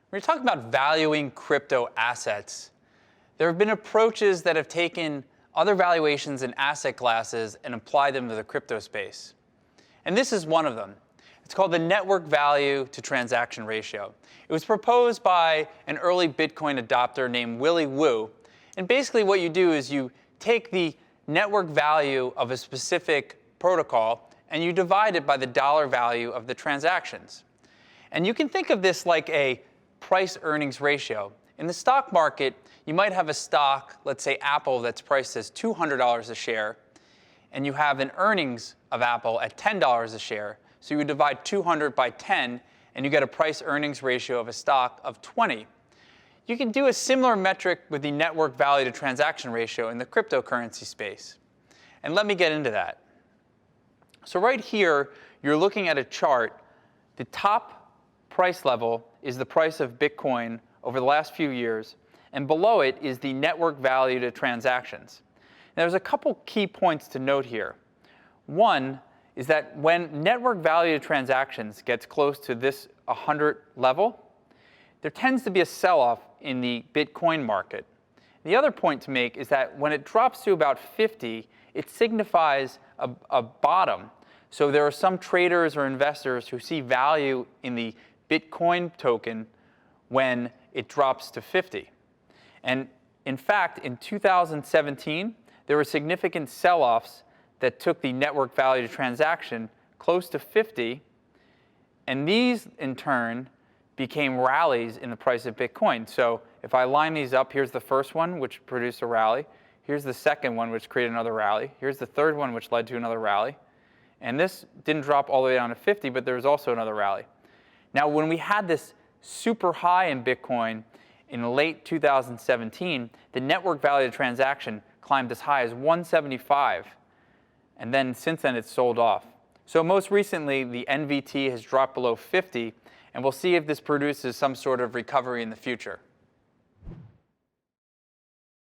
When you're talking about valuing crypto assets, there have been approaches that have taken other valuations in asset classes and applied them to the crypto space. And this is one of them. It's called the network value to transaction ratio. It was proposed by an early Bitcoin adopter named Willy Woo. And basically what you do is you take the network value of a specific protocol and you divide it by the dollar value of the transactions. And you can think of this like a price-earnings ratio. In the stock market, you might have a stock, let's say Apple, that's priced as $200 a share, and you have an earnings of Apple at $10 a share. So you would divide 200 by 10, and you get a price-earnings ratio of a stock of 20. You can do a similar metric with the network value to transaction ratio in the cryptocurrency space. And let me get into that. So right here, you're looking at a chart. The top price level is the price of Bitcoin over the last few years, and below it is the network value to transactions. Now, there's a couple key points to note here. One is that when network value to transactions gets close to this 100 level, there tends to be a sell-off in the Bitcoin market. The other point to make is that when it drops to about 50, it signifies a bottom. So there are some traders or investors who see value in the Bitcoin token when it drops to 50. And in fact, in 2017, there were significant sell-offs that took the network value to transaction close to 50, and these, in turn, became rallies in the price of Bitcoin. So if I line these up, here's the first one, which produced a rally. Here's the second one, which created another rally. Here's the third one, which led to another rally. And this didn't drop all the way down to 50, but there was also another rally. Now, when we had this super high in Bitcoin in late 2017, the network value of the transaction climbed as high as 175. And then since then, it's sold off. So most recently, the NVT has dropped below 50, and we'll see if this produces some sort of recovery in the future.